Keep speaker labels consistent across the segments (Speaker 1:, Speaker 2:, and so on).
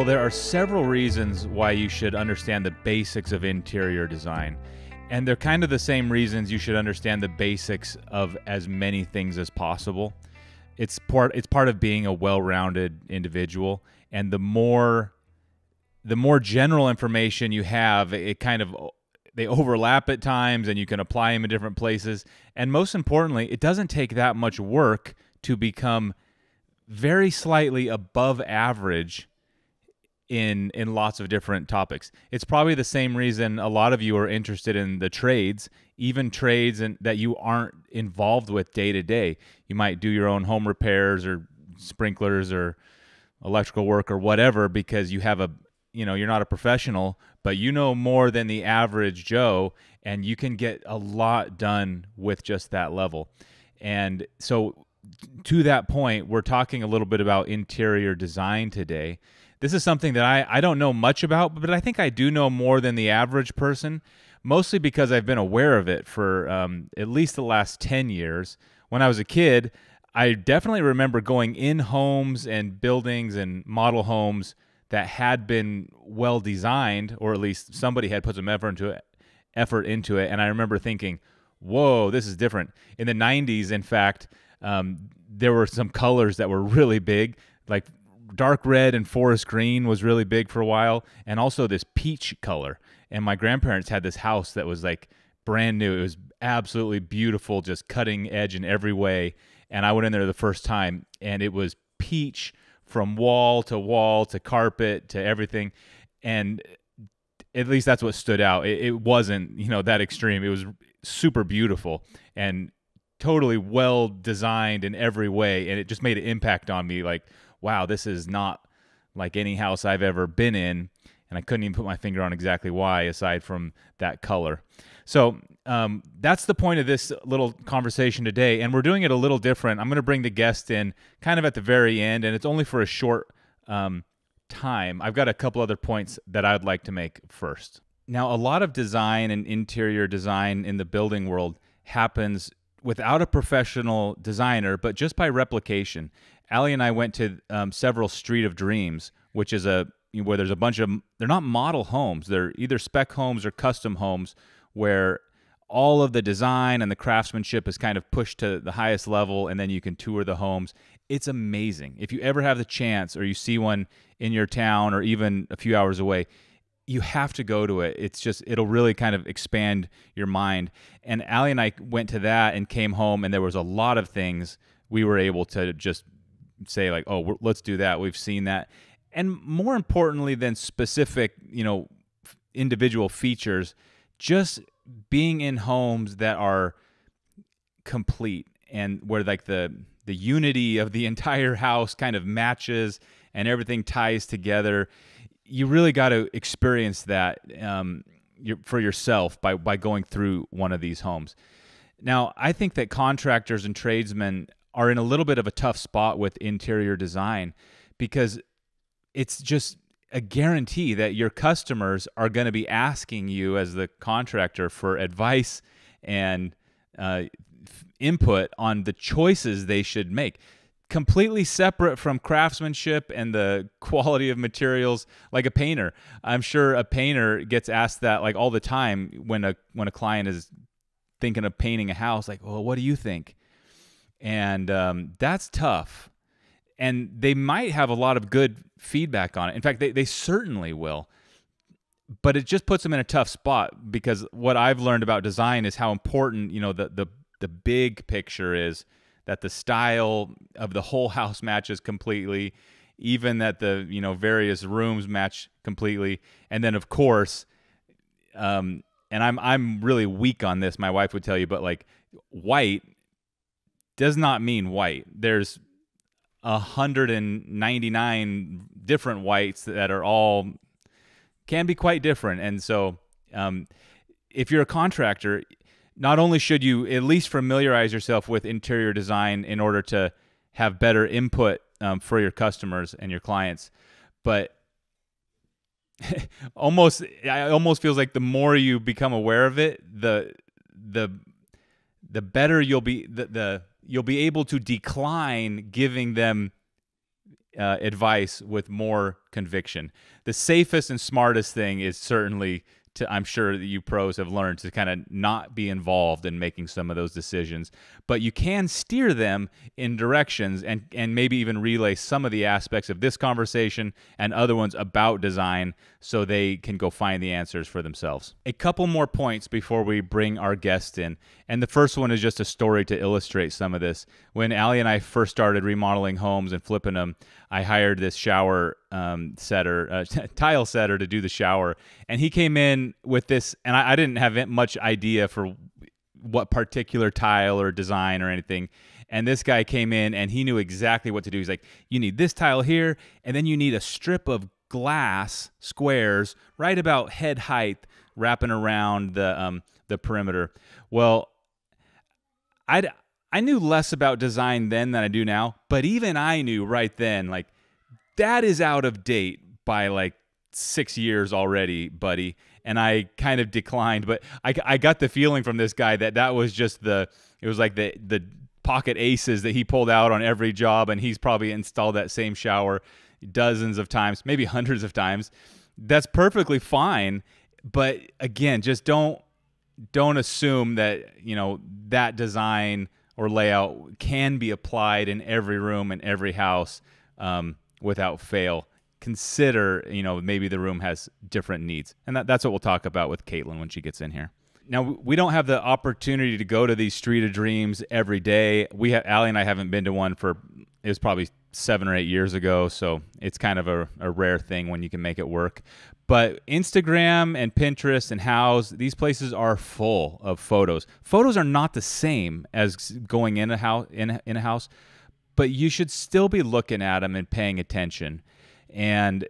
Speaker 1: Well, there are several reasons why you should understand the basics of interior design. And they're kind of the same reasons you should understand the basics of as many things as possible. It's part of being a well-rounded individual. And the more general information you have, they overlap at times and you can apply them in different places. And most importantly, it doesn't take that much work to become very slightly above average in lots of different topics. It's probably the same reason a lot of you are interested in the trades, even trades that you aren't involved with day to day. You might do your own home repairs or sprinklers or electrical work or whatever because you have you're not a professional, but you know more than the average Joe, and you can get a lot done with just that level. And so to that point, we're talking a little bit about interior design today. This is something that I don't know much about, but I think I do know more than the average person, mostly because I've been aware of it for at least the last 10 years. When I was a kid, I definitely remember going in homes and buildings and model homes that had been well designed, or at least somebody had put some effort into it. And I remember thinking, whoa, this is different. In the 90s, in fact, there were some colors that were really big, like dark red and forest green was really big for a while, and also this peach color. And my grandparents had this house that was like brand new. It was absolutely beautiful, just cutting edge in every way. And I went in there the first time, and it was peach from wall to carpet to everything. And at least that's what stood out. It wasn't, that extreme. It was super beautiful and totally well designed in every way. And it just made an impact on me like, wow, this is not like any house I've ever been in. And I couldn't even put my finger on exactly why, aside from that color. So that's the point of this little conversation today. And we're doing it a little different. I'm going to bring the guest in kind of at the very end, and it's only for a short time. I've got a couple other points that I'd like to make first. Now, a lot of design and interior design in the building world happens without a professional designer, but just by replication. Allie and I went to several Street of Dreams, which is where there's a bunch of, they're not model homes. They're either spec homes or custom homes where all of the design and the craftsmanship is kind of pushed to the highest level, and then you can tour the homes. It's amazing. If you ever have the chance or you see one in your town or even a few hours away, you have to go to it. It'll really kind of expand your mind. And Allie and I went to that and came home, and there was a lot of things we were able to just say like, oh, let's do that. We've seen that. And more importantly than specific, individual features, just being in homes that are complete and where like the unity of the entire house kind of matches and everything ties together. You really got to experience that for yourself by going through one of these homes. Now, I think that contractors and tradesmen are in a little bit of a tough spot with interior design because it's just a guarantee that your customers are going to be asking you as the contractor for advice and input on the choices they should make. Completely separate from craftsmanship and the quality of materials, like a painter. I'm sure a painter gets asked that like all the time when a client is thinking of painting a house, like, well, what do you think? And that's tough. And they might have a lot of good feedback on it. In fact, they certainly will. But it just puts them in a tough spot because what I've learned about design is how important, the big picture is, that the style of the whole house matches completely, even that the various rooms match completely. And then of course, and I'm really weak on this, my wife would tell you, but like white does not mean white. There's 199 different whites that are all can be quite different. And so if you're a contractor, not only should you at least familiarize yourself with interior design in order to have better input for your customers and your clients, but it almost feels like the more you become aware of it, the better you'll be. You'll be able to decline giving them advice with more conviction. The safest and smartest thing is certainly I'm sure that you pros have learned to kind of not be involved in making some of those decisions, but you can steer them in directions and maybe even relay some of the aspects of this conversation and other ones about design so they can go find the answers for themselves. A couple more points before we bring our guest in. And the first one is just a story to illustrate some of this. When Allie and I first started remodeling homes and flipping them, I hired this shower tile setter to do the shower. And he came in with this, and I didn't have much idea for what particular tile or design or anything. And this guy came in and he knew exactly what to do. He's like, you need this tile here, and then you need a strip of glass squares right about head height wrapping around the perimeter. Well, I knew less about design then than I do now, but even I knew right then, like, that is out of date by like 6 years already, buddy. And I kind of declined, but I got the feeling from this guy that was just it was like the pocket aces that he pulled out on every job, and he's probably installed that same shower dozens of times, maybe hundreds of times. That's perfectly fine, but again, just don't assume that, that design or layout can be applied in every room and every house without fail. Consider, maybe the room has different needs. And that's what we'll talk about with Kaitlyn when she gets in here. Now, we don't have the opportunity to go to these Street of Dreams every day. Allie and I haven't been to one it was probably 7 or 8 years ago, so it's kind of a rare thing when you can make it work. But Instagram and Pinterest and Houzz, these places are full of photos. Photos are not the same as going in a house, but you should still be looking at them and paying attention. And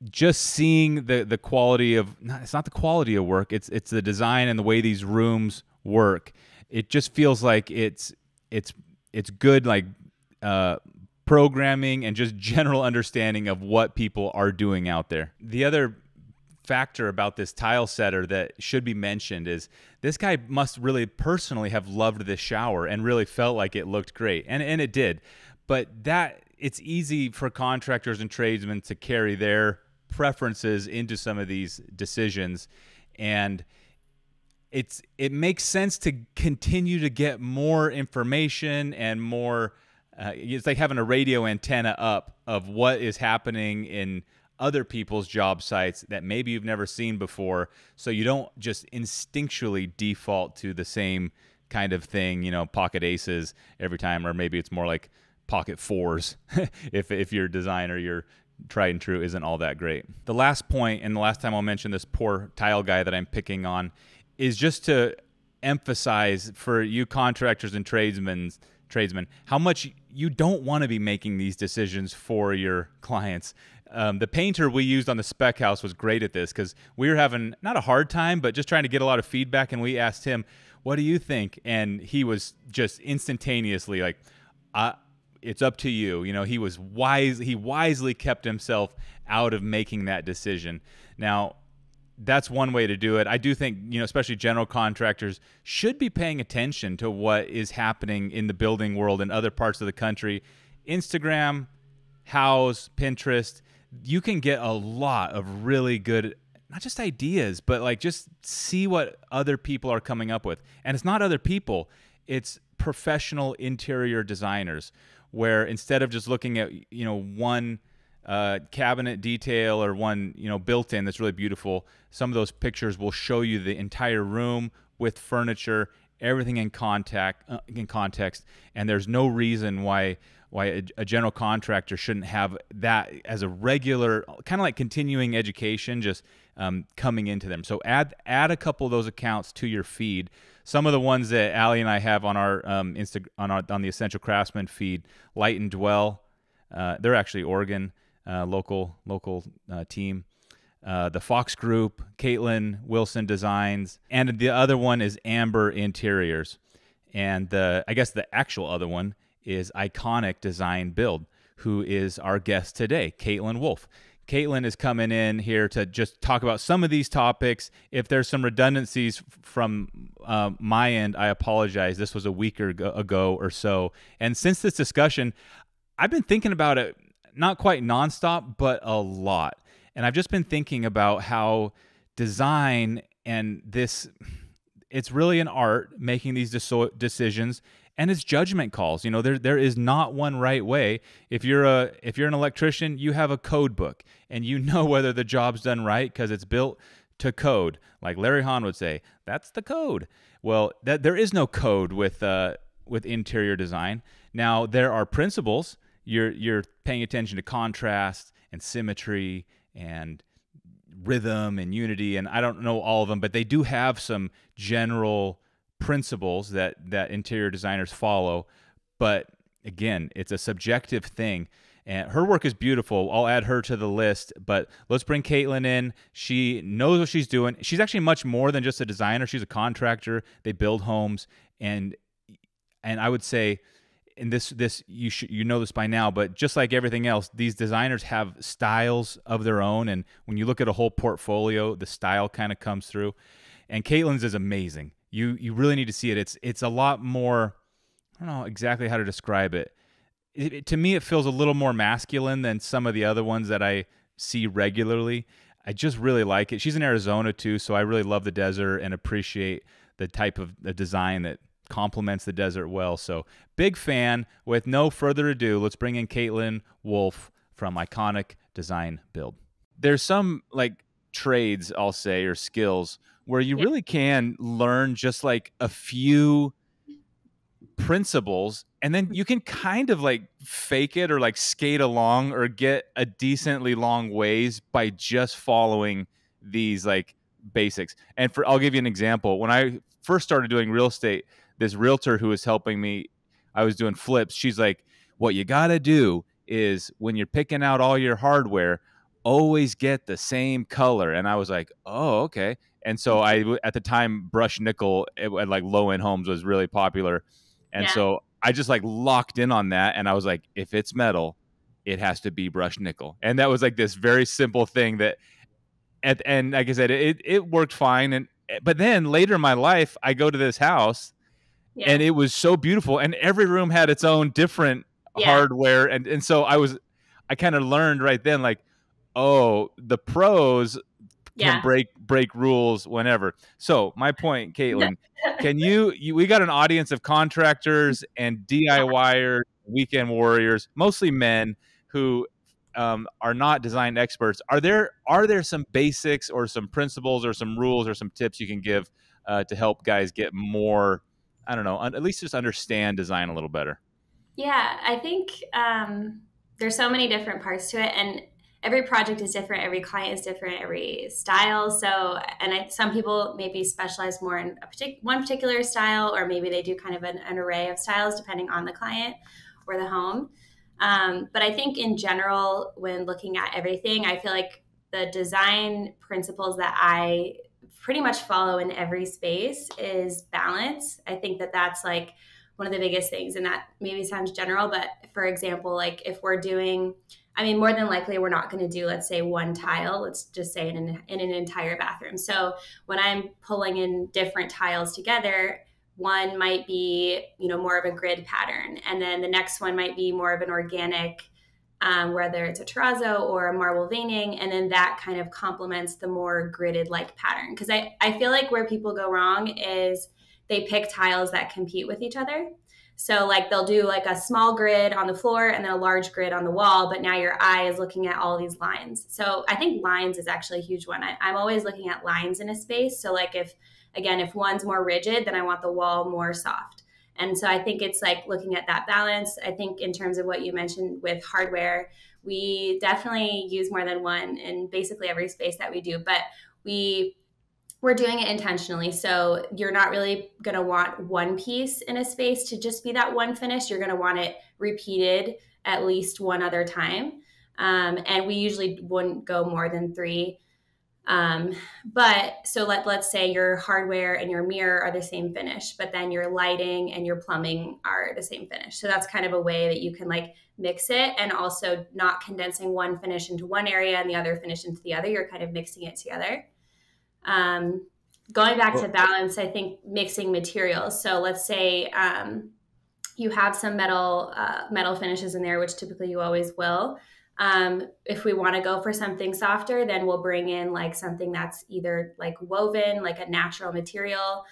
Speaker 1: just seeing the quality of, it's not the quality of work, it's the design and the way these rooms work. It just feels like it's good, like programming and just general understanding of what people are doing out there. The other factor about this tile setter that should be mentioned is this guy must really personally have loved this shower and really felt like it looked great, and it did. But it's easy for contractors and tradesmen to carry their preferences into some of these decisions, and it makes sense to continue to get more information and more. It's like having a radio antenna up of what is happening in other people's job sites that maybe you've never seen before, so you don't just instinctually default to the same kind of thing, pocket aces every time, or maybe it's more like pocket fours if your designer, your tried and true, isn't all that great. The last point, and the last time I'll mention this poor tile guy that I'm picking on, is just to emphasize for you contractors and tradesmen how much you don't want to be making these decisions for your clients. The painter we used on the spec house was great at this because we were having not a hard time, but just trying to get a lot of feedback, and we asked him, what do you think? And he was just instantaneously like, it's up to you. He was wise. He wisely kept himself out of making that decision. Now, that's one way to do it. I do think, especially general contractors should be paying attention to what is happening in the building world in other parts of the country. Instagram, Houzz, Pinterest, you can get a lot of really good, not just ideas, but like just see what other people are coming up with. And it's not other people, it's professional interior designers, where instead of just looking at, one cabinet detail or one, built-in that's really beautiful, some of those pictures will show you the entire room with furniture, everything in context, and there's no reason why a general contractor shouldn't have that as a regular, kind of like continuing education, just coming into them. So add a couple of those accounts to your feed. Some of the ones that Allie and I have on our on the Essential Craftsman feed, Light and Dwell, they're actually Oregon local team. The Fox Group, Kaitlyn Wilson Designs, and the other one is Amber Interiors. And I guess the actual other one is Iconic Design Build, who is our guest today, Kaitlyn Wolfe. Kaitlyn is coming in here to just talk about some of these topics. If there's some redundancies from my end, I apologize. This was a week ago or so. And since this discussion, I've been thinking about it not quite nonstop, but a lot. And I've just been thinking about how design and this, it's really an art making these decisions, and it's judgment calls. You know, there is not one right way. If you're an electrician, you have a code book and you know whether the job's done right because it's built to code. Like Larry Hahn would say, that's the code. Well, there is no code with interior design. Now there are principles. You're paying attention to contrast and symmetry and rhythm and unity, and I don't know all of them, but they do have some general principles that interior designers follow. But again, it's a subjective thing. And her work is beautiful. I'll add her to the list, but let's bring Kaitlyn in. She knows what she's doing. She's actually much more than just a designer. She's a contractor. They build homes, and I would say, and this you know this by now, but just like everything else, these designers have styles of their own, and when you look at a whole portfolio, the style kind of comes through. And Kaitlyn's is amazing. You really need to see it. It's a lot more. I don't know exactly how to describe it. To me, it feels a little more masculine than some of the other ones that I see regularly. I just really like it. She's in Arizona too, so I really love the desert and appreciate the type of the design that complements the desert well. So big fan. With no further ado, let's bring in Kaitlyn Wolfe from Iconic Design Build. There's some like trades, I'll say, or skills where you really can learn just like a few principles, and then you can kind of like fake it or like skate along or get a decently long ways by just following these like basics. And I'll give you an example. When I first started doing real estate, this realtor who was helping me, I was doing flips. She's like, what you got to do is when you're picking out all your hardware, always get the same color. And I was like, oh, okay. And so at the time, brushed nickel at like low end homes was really popular. And so I just like locked in on that. And I was like, if it's metal, it has to be brushed nickel. And that was like this very simple thing that, and like I said, it worked fine. But then later in my life, I go to this house and it was so beautiful. And every room had its own different hardware. And so I kind of learned right then, like, oh, the pros can break rules whenever. So my point, Kaitlyn, can we got an audience of contractors and DIYers, weekend warriors, mostly men who are not design experts. Are there some basics or some principles or some rules or some tips you can give to help guys get more, I don't know, at least just understand design a little better?
Speaker 2: Yeah, I think there's so many different parts to it, and every project is different, every client is different, every style. So, and some people maybe specialize more in one particular style, or maybe they do kind of an array of styles depending on the client or the home. But I think in general, when looking at everything, I feel like the design principles that I pretty much follow in every space is balance. I think that that's like one of the biggest things, and that maybe sounds general, but for example, like if we're doing, I mean, more than likely we're not going to do, let's say, one tile, let's just say in an entire bathroom. So when I'm pulling in different tiles together, one might be, more of a grid pattern. And then the next one might be more of an organic, whether it's a terrazzo or a marble veining. And then that kind of complements the more gridded like pattern. Because I feel like where people go wrong is they pick tiles that compete with each other. So like they'll do like a small grid on the floor and then a large grid on the wall, but now your eye is looking at all these lines. So I think lines is actually a huge one. I'm always looking at lines in a space. So like if one's more rigid, then I want the wall more soft. And so I think it's like looking at that balance. I think in terms of what you mentioned with hardware, we definitely use more than one in basically every space that we do, but we're doing it intentionally. So you're not really going to want one piece in a space to just be that one finish. You're going to want it repeated at least one other time. And we usually wouldn't go more than 3. But so let's say your hardware and your mirror are the same finish, but then your lighting and your plumbing are the same finish. So that's kind of a way that you can like mix it, and also not condensing one finish into one area and the other finish into the other. You're kind of mixing it together. Going back to balance, I think mixing materials. So let's say you have some metal finishes in there, which typically you always will. If we want to go for something softer, then we'll bring in like something that's either like woven, like a natural material.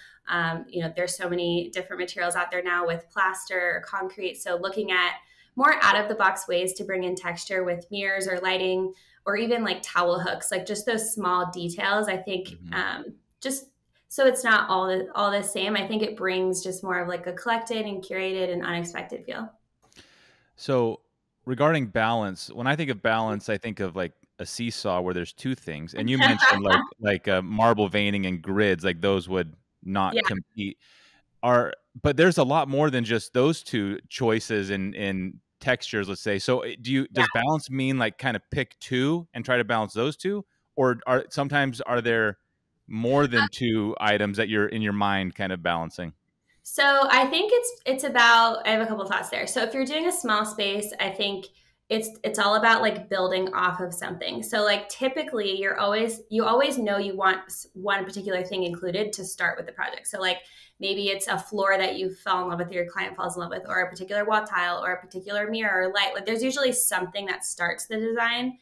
Speaker 2: There's so many different materials out there now with plaster or concrete. So looking at more out of the box ways to bring in texture with mirrors or lighting, or even like towel hooks, like just those small details. I think just so it's not all the same. I think it brings just more of like a collected and curated and unexpected feel.
Speaker 1: So regarding balance, when I think of balance, I think of like a seesaw where there's two things. And you mentioned marble veining and grids, like those would not
Speaker 2: Yeah.
Speaker 1: compete. But there's a lot more than just those two choices in textures, let's say. So does balance mean like kind of pick two and try to balance those two? Or are there more than two items that you're in your mind kind of balancing?
Speaker 2: So I think it's about, I have a couple thoughts there. So if you're doing a small space, I think it's all about like building off of something. So like typically you always know you want one particular thing included to start with the project. So like maybe it's a floor that you fell in love with, or your client falls in love with, or a particular wall tile, or a particular mirror or light. Like there's usually something that starts the design,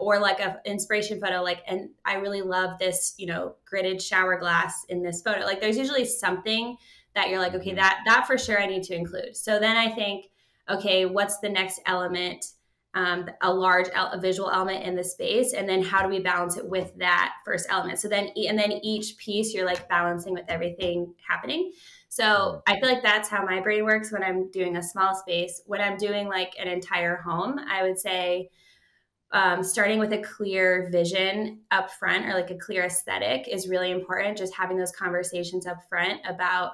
Speaker 2: or like an inspiration photo. Like, and I really love this, gridded shower glass in this photo. Like there's usually something that you're like, okay, that for sure I need to include. So then I think, okay, what's the next element? A visual element in the space, and then how do we balance it with that first element? So then each piece you're like balancing with everything happening. So I feel like that's how my brain works when I'm doing a small space. When I'm doing like an entire home, I would say starting with a clear vision up front, or like a clear aesthetic, is really important. Just having those conversations up front about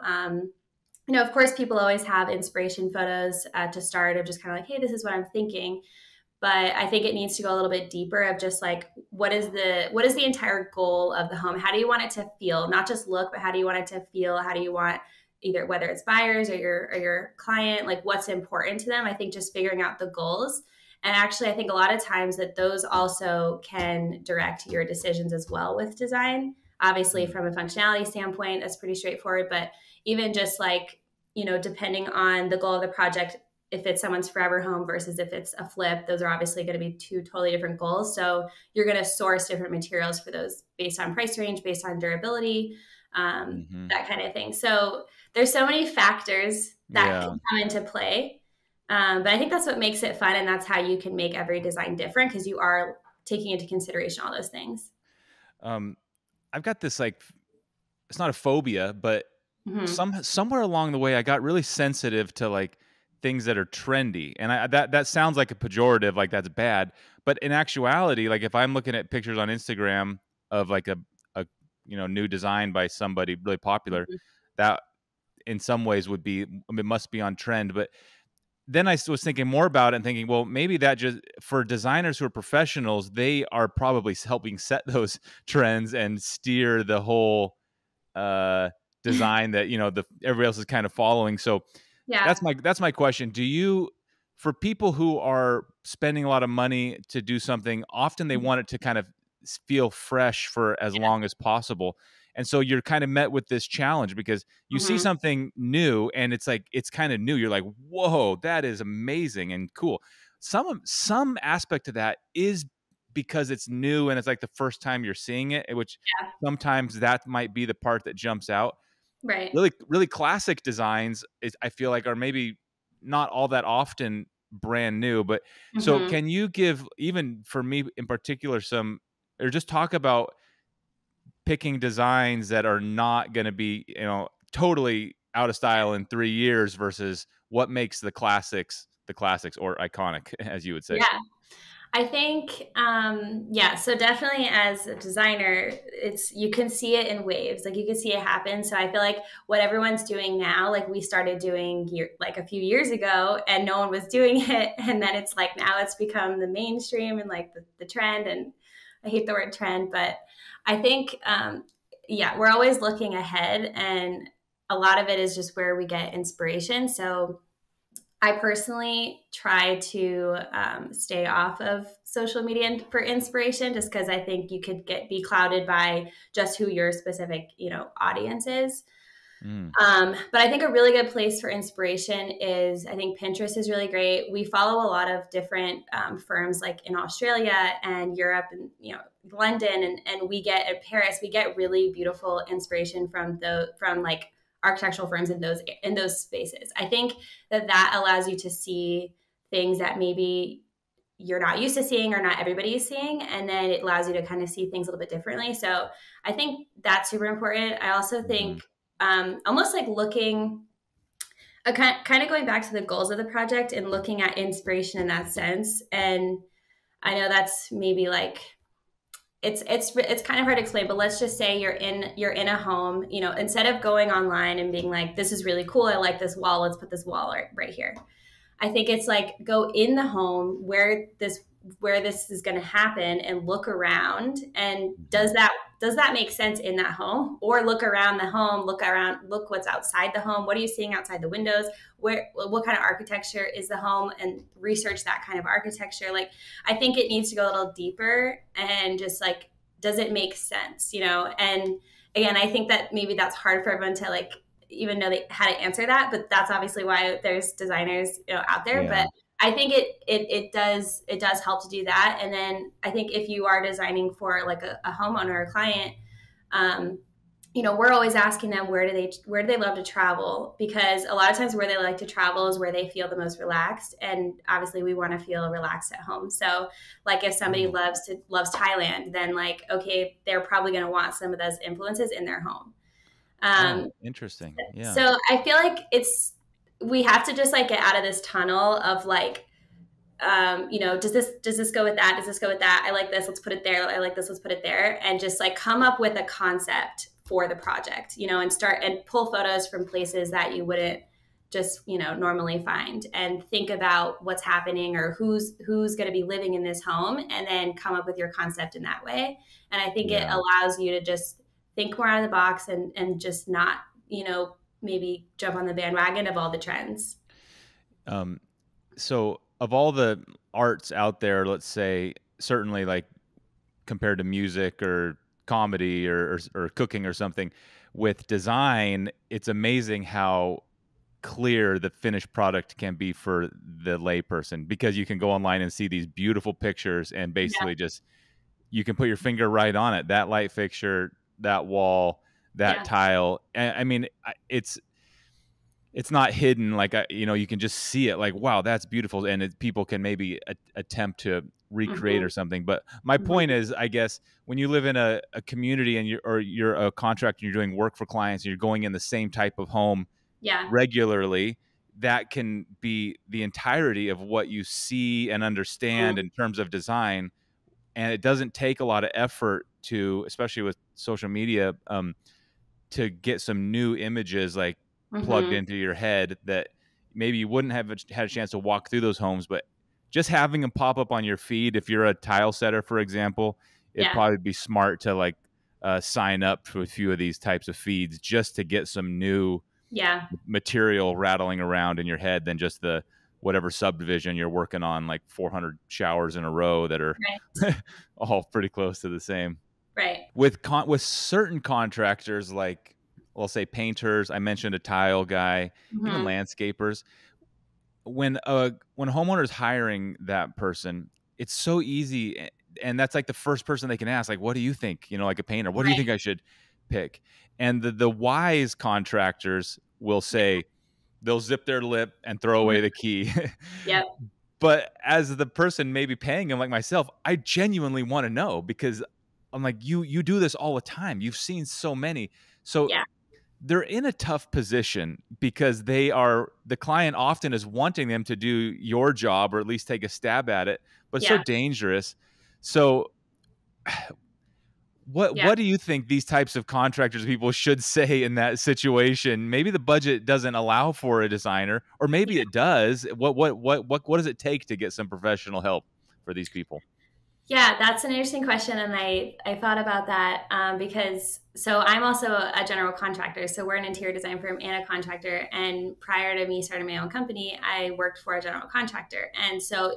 Speaker 2: of course people always have inspiration photos to start, of just kind of like, hey, this is what I'm thinking. But I think it needs to go a little bit deeper, of just like, what is the entire goal of the home? How do you want it to feel? Not just look, but how do you want it to feel? How do you want, either whether it's buyers or your client, like what's important to them? I think just figuring out the goals. And actually, I think a lot of times that those also can direct your decisions as well with design. Obviously, from a functionality standpoint, that's pretty straightforward. But even just like, depending on the goal of the project, if it's someone's forever home versus if it's a flip, those are obviously going to be two totally different goals. So you're going to source different materials for those based on price range, based on durability, that kind of thing. So there's so many factors that can come into play. But I think that's what makes it fun. And that's how you can make every design different, because you are taking into consideration all those things.
Speaker 1: I've got this, like, it's not a phobia, but somewhere along the way, I got really sensitive to like things that are trendy. And that sounds like a pejorative, like that's bad. But in actuality, like if I'm looking at pictures on Instagram of like a new design by somebody really popular, that in some ways it must be on trend. But then I was thinking more about it and thinking, well, maybe that just, for designers who are professionals, they are probably helping set those trends and steer the whole design that everybody else is kind of following. So that's my question. For people who are spending a lot of money to do something, often they want it to kind of feel fresh for as long as possible. And so you're kind of met with this challenge, because you see something new and it's like, it's kind of new. You're like, whoa, that is amazing and cool. Some aspect of that is because it's new and it's like the first time you're seeing it, which sometimes that might be the part that jumps out.
Speaker 2: Right.
Speaker 1: Really, really classic designs I feel like are maybe not all that often brand new. But so can you give, even for me in particular, or just talk about picking designs that are not going to be, totally out of style in 3 years versus what makes the classics or iconic, as you would say?
Speaker 2: Yeah. I think, so definitely as a designer, you can see it in waves. Like you can see it happen. So I feel like what everyone's doing now, like we started doing like a few years ago and no one was doing it. And then it's like, now it's become the mainstream and like the trend. And I hate the word trend, but I think, we're always looking ahead, and a lot of it is just where we get inspiration. So I personally try to stay off of social media for inspiration, just because I think you could be clouded by just who your specific, audience is.
Speaker 1: Mm.
Speaker 2: But I think a really good place for inspiration is, I think Pinterest is really great. We follow a lot of different firms like in Australia and Europe and, London, and we get at Paris, we get really beautiful inspiration from like architectural firms in those spaces. I think that allows you to see things that maybe you're not used to seeing or not everybody is seeing, and then it allows you to kind of see things a little bit differently. So I think that's super important. I also
Speaker 1: Mm-hmm.
Speaker 2: think almost like looking, kind of going back to the goals of the project and looking at inspiration in that sense. And I know that's maybe like it's kind of hard to explain, but let's just say you're in a home, instead of going online and being like, this is really cool, I like this wall, let's put this wall right here. I think it's like, go in the home where this is going to happen and look around, and
Speaker 1: Mm-hmm.
Speaker 2: does that make sense in that home? Or look around the home, look what's outside the home. What are you seeing outside the windows? What kind of architecture is the home, and research that kind of architecture. Like, I think it needs to go a little deeper and just like, does it make sense? And again, I think that maybe that's hard for everyone to like even know they how to answer that, but that's obviously why there's designers out there.
Speaker 1: Yeah.
Speaker 2: But I think it does help to do that. And then I think if you are designing for like a homeowner or a client, um, we're always asking them, where do they love to travel, because a lot of times where they like to travel is where they feel the most relaxed, and obviously we want to feel relaxed at home. So like if somebody
Speaker 1: Oh,
Speaker 2: loves Thailand, then like, okay, they're probably going to want some of those influences in their home.
Speaker 1: oh,
Speaker 2: um,
Speaker 1: interesting. Yeah.
Speaker 2: so I feel like we have to just like get out of this tunnel of like, does this go with that? Does this go with that? I like this, let's put it there. I like this, let's put it there. And just like come up with a concept for the project, and start and pull photos from places that you wouldn't just, normally find, and think about what's happening or who's going to be living in this home, and then come up with your concept in that way. And I think it
Speaker 1: Yeah.
Speaker 2: allows you to just think more out of the box, and just not, maybe jump on the bandwagon of all the trends.
Speaker 1: Um, so of all the arts out there, let's say, certainly like compared to music or comedy or cooking or something, with design, it's amazing how clear the finished product can be for the layperson, because you can go online and see these beautiful pictures and
Speaker 2: Yeah.
Speaker 1: basically just you can put your finger right on it. That light fixture, that wall, that
Speaker 2: Yeah.
Speaker 1: tile. I mean, it's not hidden. Like, you can just see it. Like, wow, that's beautiful. And people can maybe attempt to recreate
Speaker 2: Hmm.
Speaker 1: or something. But my point
Speaker 2: Hmm.
Speaker 1: is, I guess, when you live in a community and you're a contractor, and you're doing work for clients, and you're going in the same type of home
Speaker 2: Yeah.
Speaker 1: regularly, that can be the entirety of what you see and understand
Speaker 2: Mm-hmm.
Speaker 1: in terms of design. And it doesn't take a lot of effort to, especially with social media, to get some new images like plugged
Speaker 2: Mm-hmm.
Speaker 1: into your head that maybe you wouldn't have had a chance to walk through those homes, but just having them pop up on your feed. If you're a tile setter, for example, it'd
Speaker 2: Yeah.
Speaker 1: probably be smart to like sign up to a few of these types of feeds just to get some new
Speaker 2: Yeah.
Speaker 1: material rattling around in your head than just the whatever subdivision you're working on, like 400 showers in a row that are
Speaker 2: Right.
Speaker 1: all pretty close to the same.
Speaker 2: Right.
Speaker 1: With certain contractors, like, I'll say painters, I mentioned a tile guy, even
Speaker 2: Hmm.
Speaker 1: landscapers, when a homeowner is hiring that person, it's so easy, and that's like the first person they can ask, like, what do you think, like a painter, what do you
Speaker 2: Right.
Speaker 1: think I should pick? And the wise contractors will say, they'll zip their lip and throw away
Speaker 2: Mhm.
Speaker 1: the key.
Speaker 2: Yep.
Speaker 1: But as the person maybe paying him, like myself, I genuinely want to know, because I'm like, you do this all the time. You've seen so many. So
Speaker 2: Yeah.
Speaker 1: they're in a tough position, because the client often is wanting them to do your job, or at least take a stab at it, but it's so
Speaker 2: Yeah.
Speaker 1: dangerous. So
Speaker 2: Yeah.
Speaker 1: what do you think these types of contractors, people, should say in that situation? Maybe the budget doesn't allow for a designer, or maybe it does. What does it take to get some professional help for these people?
Speaker 2: Yeah, that's an interesting question, and I thought about that because so I'm also a general contractor. So we're an interior design firm and a contractor. And prior to me starting my own company, I worked for a general contractor, and so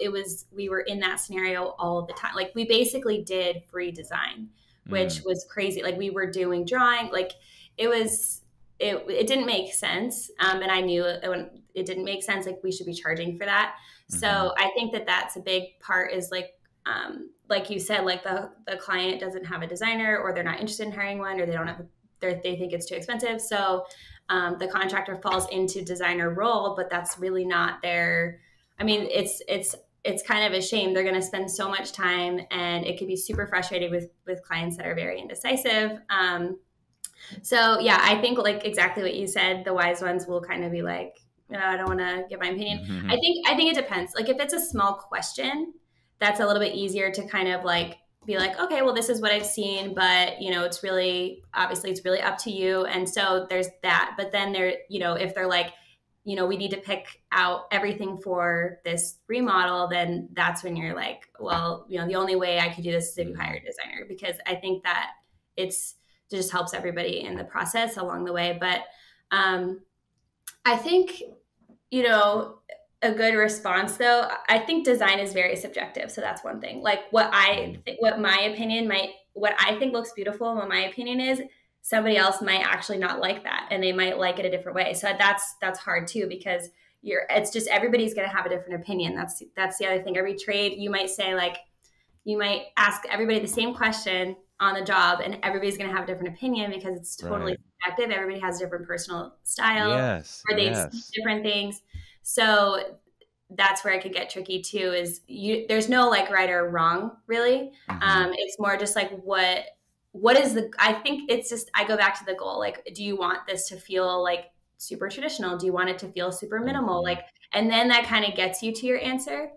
Speaker 2: we were in that scenario all the time. Like we basically did free design, which
Speaker 1: Mm,
Speaker 2: was crazy. Like we were doing drawing, like it was. it didn't make sense. And I knew when it didn't make sense, like we should be charging for that. So I think that that's a big part is like you said, like the client doesn't have a designer, or they're not interested in hiring one, or they don't have, they think it's too expensive. So the contractor falls into designer role, but that's really not their, I mean, it's kind of a shame. They're going to spend so much time, and it could be super frustrating with clients that are very indecisive. So yeah, I think like exactly what you said, the wise ones will kind of be like, I don't want to give my opinion. I think it depends. Like if it's a small question, that's a little bit easier to kind of like be like, okay, well, this is what I've seen, but it's really, obviously it's really up to you. And so there's that. But then if they're like, we need to pick out everything for this remodel, then that's when you're like, well, the only way I could do this is if you hire a designer, because I think that it just helps everybody in the process along the way. But I think, a good response though, I think design is very subjective. So that's one thing. Like what I think looks beautiful, what my opinion is, somebody else might actually not like that, and they might like it a different way. So that's hard too, because it's just, everybody's going to have a different opinion. That's the other thing. Every trade, you might say, like, you might ask everybody the same question on the job, and everybody's going to have a different opinion because it's totally subjective. Everybody has a different personal style, or they see different things. So that's where it could get tricky too, is there's no like right or wrong really. It's more just like what is I think it's just, I go back to the goal. Like, do you want this to feel like super traditional? Do you want it to feel super minimal? Like, and then that kind of gets you to your answer.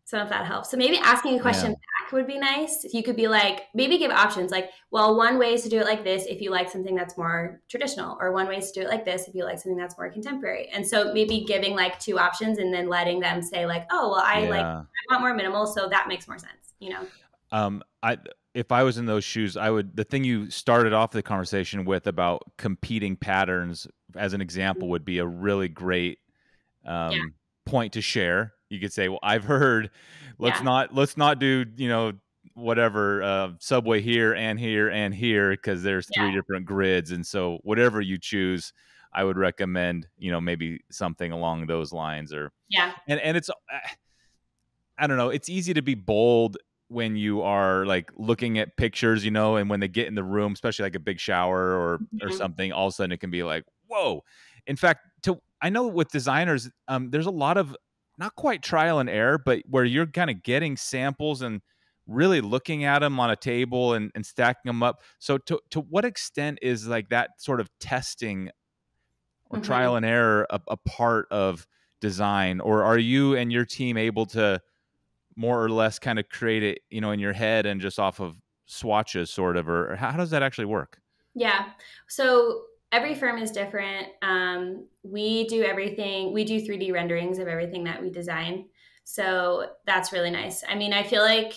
Speaker 2: So if that helps. So maybe asking a question back would be nice. If you could be like, maybe give options like, well, one way is to do it like this if you like something that's more traditional, or one way is to do it like this if you like something that's more contemporary. And so maybe giving like two options, and then letting them say like, oh, well, I want more minimal, so that makes more sense,
Speaker 1: If I was in those shoes, the thing you started off the conversation with about competing patterns as an example would be a really great point to share. You could say, well, I've heard, let's not do, whatever, Subway here and here and here, because there's three different grids. And so whatever you choose, I would recommend, maybe something along those lines, or, and it's, I don't know, it's easy to be bold when you are like looking at pictures, and when they get in the room, especially like a big shower or something, all of a sudden it can be like, whoa. In fact, I know with designers, there's a lot of not quite trial and error, but where you're kind of getting samples and really looking at them on a table and stacking them up. So to what extent is like that sort of testing or trial and error a part of design? Or are you and your team able to more or less kind of create it, in your head and just off of swatches sort of, or how does that actually work?
Speaker 2: Yeah. So every firm is different. We do everything. We do 3D renderings of everything that we design. So that's really nice. I mean, I feel like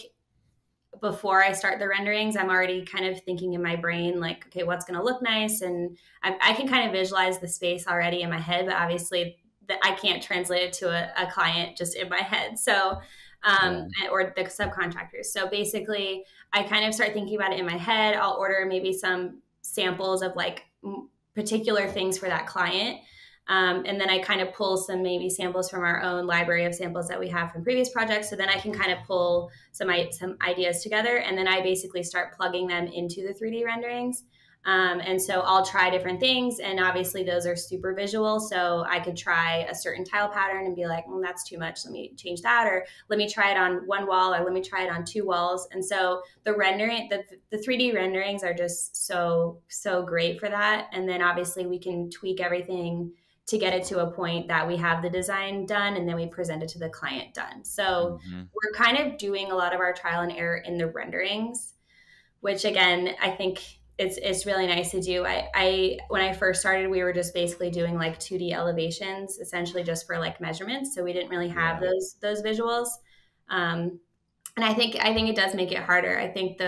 Speaker 2: before I start the renderings, I'm already kind of thinking in my brain, like, okay, what's going to look nice? And I can kind of visualize the space already in my head, but obviously I can't translate it to a client just in my head. So, or the subcontractors. So basically I kind of start thinking about it in my head. I'll order maybe some samples of like particular things for that client. And then I kind of pull some maybe samples from our own library of samples that we have from previous projects. So then I can kind of pull some ideas together, and then I basically start plugging them into the 3D renderings. And so I'll try different things, and obviously those are super visual. So I could try a certain tile pattern and be like, well, that's too much. Let me change that, or let me try it on one wall, or let me try it on two walls. And so the 3D renderings are just so great for that. And then obviously we can tweak everything to get it to a point that we have the design done, and then we present it to the client done. So we're kind of doing a lot of our trial and error in the renderings, which again, I think it's really nice to do. When I first started, we were just basically doing like 2D elevations, essentially just for like measurements. So we didn't really have those visuals. And I think it does make it harder. I think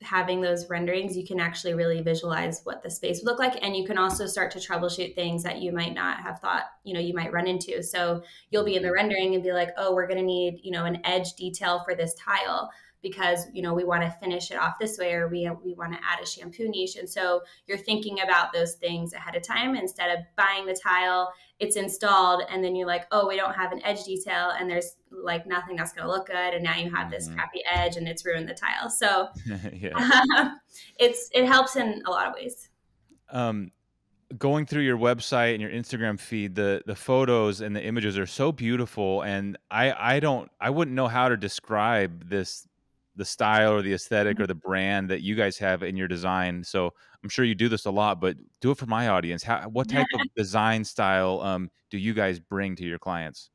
Speaker 2: having those renderings, you can actually really visualize what the space would look like. And you can also start to troubleshoot things that you might not have thought, you might run into. So you'll be in the rendering and be like, oh, we're going to need, an edge detail for this tile, because, you know, we want to finish it off this way, or we want to add a shampoo niche. And so you're thinking about those things ahead of time instead of buying the tile, it's installed, and then you're like, oh, we don't have an edge detail, and there's like nothing that's going to look good, and now you have this crappy edge and it's ruined the tile. So it helps in a lot of ways.
Speaker 1: Going through your website and your Instagram feed, the photos and the images are so beautiful, and I wouldn't know how to describe the style or the aesthetic or the brand that you guys have in your design. So I'm sure you do this a lot, but do it for my audience. What type of design style do you guys bring to your clients?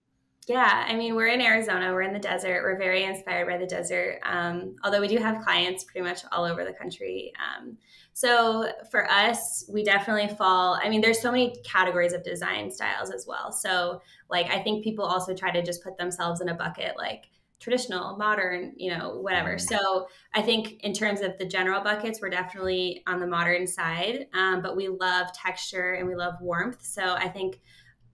Speaker 2: Yeah, I mean, we're in Arizona. We're in the desert. We're very inspired by the desert, although we do have clients pretty much all over the country. So for us, we definitely fall. I mean, there's so many categories of design styles as well. So like, I think people also try to just put themselves in a bucket, like traditional, modern, you know, whatever. So I think in terms of the general buckets, we're definitely on the modern side, but we love texture and we love warmth. So I think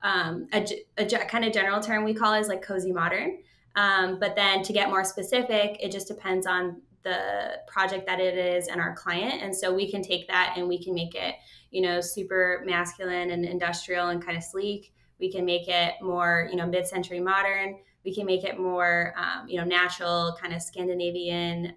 Speaker 2: a kind of general term we call is like cozy modern. But then to get more specific, it just depends on the project that it is and our client. And so we can take that and we can make it, you know, super masculine and industrial and kind of sleek. We can make it more, you know, mid-century modern. We can make it more, you know, natural, kind of Scandinavian.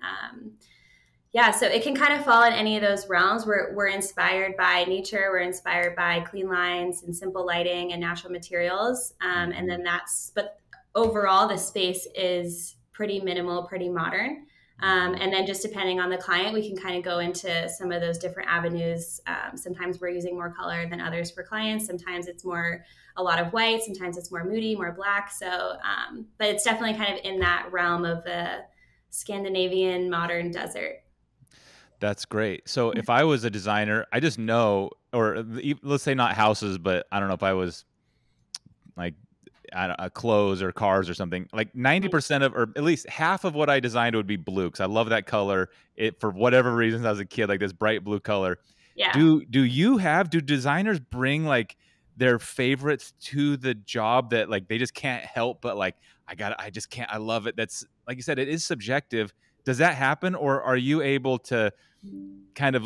Speaker 2: Yeah, so it can kind of fall in any of those realms. We're inspired by nature. We're inspired by clean lines and simple lighting and natural materials. And then but overall, the space is pretty minimal, pretty modern. And then just depending on the client, we can kind of go into some of those different avenues. Sometimes we're using more color than others for clients. Sometimes it's more a lot of white. Sometimes it's more moody, more black. So, but it's definitely kind of in that realm of the Scandinavian modern desert.
Speaker 1: That's great. So if I was a designer, I just know, or let's say not houses, but I don't know if I was like clothes or cars or something, like 90% of, or at least half of what I designed would be blue, because I love that color. It, for whatever reasons, I was a kid, like this bright blue color.
Speaker 2: Yeah.
Speaker 1: Do designers bring like their favorites to the job that like they just can't help but like, I love it. That's, like you said, it is subjective. Does that happen, or are you able to kind of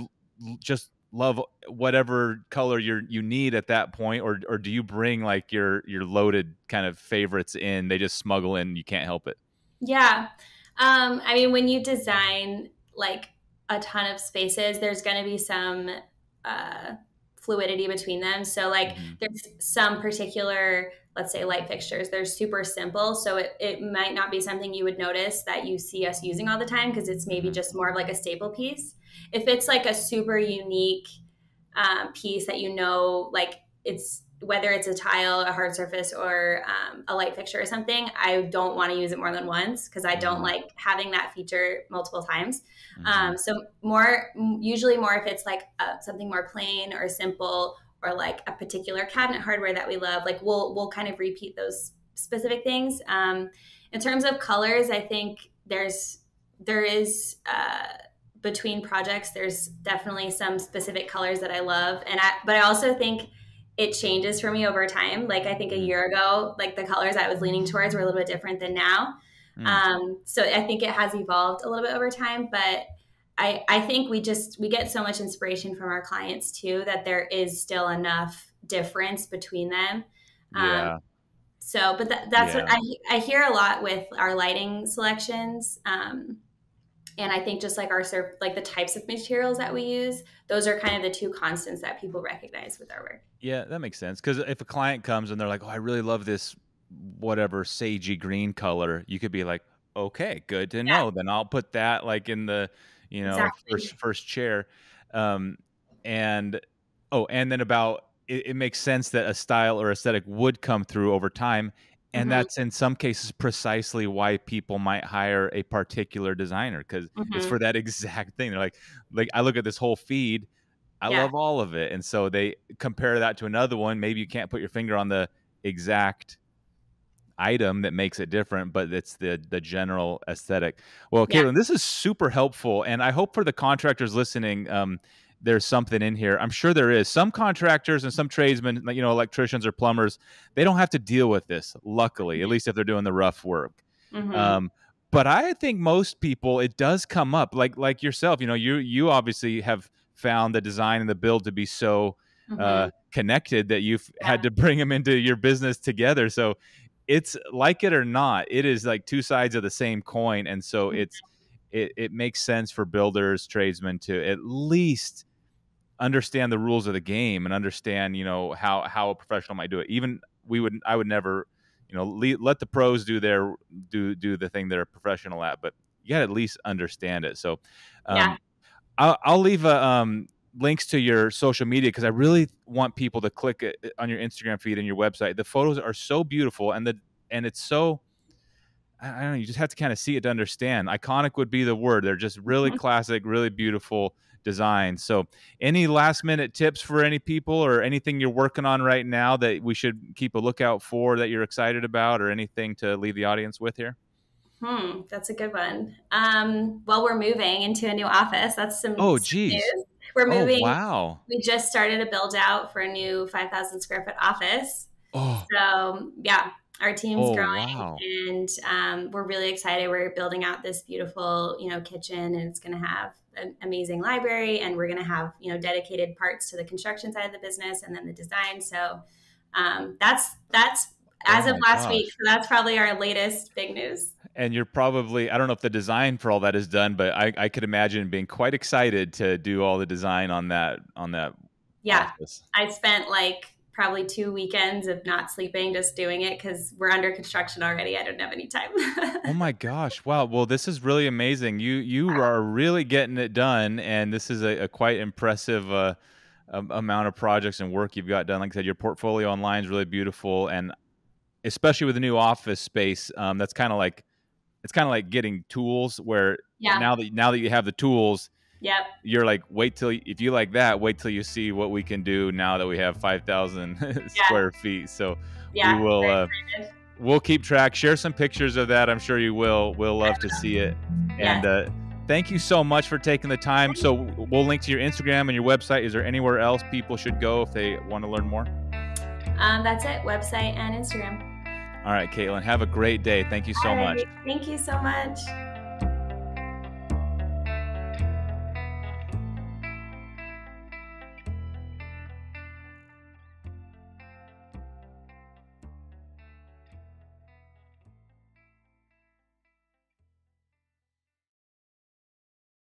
Speaker 1: just love whatever color you need at that point, or do you bring like your loaded kind of favorites in? They just smuggle in, you can't help it.
Speaker 2: Yeah. I mean, when you design like a ton of spaces, there's going to be some fluidity between them. So like there's some particular, let's say light fixtures, they're super simple. So it might not be something you would notice that you see us using all the time, because it's maybe just more of like a staple piece. If it's like a super unique piece that, you know, like it's, whether it's a tile, a hard surface, or a light fixture or something, I don't want to use it more than once, because I don't like having that feature multiple times. So usually more if it's like something more plain or simple, or like a particular cabinet hardware that we love, like we'll kind of repeat those specific things. In terms of colors, I think there is between projects, there's definitely some specific colors that I love, but I also think it changes for me over time. Like I think a year ago, like the colors I was leaning towards were a little bit different than now. So I think it has evolved a little bit over time, but I think we get so much inspiration from our clients too, that there is still enough difference between them. So, but that's what I hear a lot with our lighting selections. And I think just like like the types of materials that we use, those are kind of the two constants that people recognize with our work.
Speaker 1: Yeah, that makes sense. Because if a client comes and they're like, "Oh, I really love this whatever sagey green color," you could be like, "Okay, good to know. Then I'll put that like in the, you know, first chair." And then about it makes sense that a style or aesthetic would come through over time. And that's in some cases precisely why people might hire a particular designer, because it's for that exact thing. They're like I look at this whole feed, I love all of it. And so they compare that to another one. Maybe you can't put your finger on the exact item that makes it different, but it's the general aesthetic. Well, Kaitlyn, this is super helpful. And I hope for the contractors listening, there's something in here. I'm sure there is. Some contractors and some tradesmen, you know, electricians or plumbers, they don't have to deal with this, luckily, at least if they're doing the rough work. But I think most people, it does come up, like yourself. You obviously have found the design and the build to be so
Speaker 2: Mm-hmm.
Speaker 1: connected that you've had
Speaker 2: Yeah.
Speaker 1: to bring them into your business together. So it's, like it or not, it is like two sides of the same coin, and so it makes sense for builders, tradesmen to at least understand the rules of the game and understand, how a professional might do it. Even I would never, let the pros do the thing they're a professional at, but you got to at least understand it. So,
Speaker 2: Yeah.
Speaker 1: um, I'll leave links to your social media, because I really want people to click it on your Instagram feed and your website. The photos are so beautiful, and it's so, I don't know, you just have to kind of see it to understand. Iconic would be the word. They're just really classic, really beautiful designs. So, any last minute tips for any people, or anything you're working on right now that we should keep a lookout for, that you're excited about, or anything to leave the audience with here?
Speaker 2: That's a good one. Well, we're moving into a new office. That's some
Speaker 1: Oh, geez.
Speaker 2: news. We're
Speaker 1: Oh,
Speaker 2: moving.
Speaker 1: wow.
Speaker 2: We just started a build out for a new 5,000 square foot office.
Speaker 1: Oh,
Speaker 2: So yeah, our team's
Speaker 1: oh,
Speaker 2: growing,
Speaker 1: wow.
Speaker 2: and we're really excited. We're building out this beautiful, kitchen, and it's going to have an amazing library, and we're going to have, dedicated parts to the construction side of the business, and then the design. So that's as
Speaker 1: Oh
Speaker 2: of
Speaker 1: my
Speaker 2: last week.
Speaker 1: gosh.
Speaker 2: So that's probably our latest big news.
Speaker 1: And you're probably, I don't know if the design for all that is done, but I could imagine being quite excited to do all the design on that
Speaker 2: Yeah,
Speaker 1: office.
Speaker 2: I spent like probably 2 weekends of not sleeping, just doing it because we're under construction already. I don't have any time.
Speaker 1: Oh my gosh. Wow. Well, this is really amazing. You are really getting it done, and this is a quite impressive amount of projects and work you've got done. Like I said, your portfolio online is really beautiful, and especially with the new office space, that's kind of like, it's kind of like getting tools, where
Speaker 2: Yeah.
Speaker 1: now that you have the tools,
Speaker 2: Yep.
Speaker 1: you're like, if you like that, wait till you see what we can do now that we have 5,000
Speaker 2: Yeah.
Speaker 1: square feet. So we
Speaker 2: Yeah.
Speaker 1: will,
Speaker 2: Very excited.
Speaker 1: we'll keep track, share some pictures of that. I'm sure you will. We'll love to see it.
Speaker 2: Yes.
Speaker 1: And thank you so much for taking the time. So we'll link to your Instagram and your website. Is there anywhere else people should go if they want to learn more?
Speaker 2: That's it. Website and Instagram.
Speaker 1: All right, Kaitlyn, have a great day. Thank you so much.
Speaker 2: Thank you so much.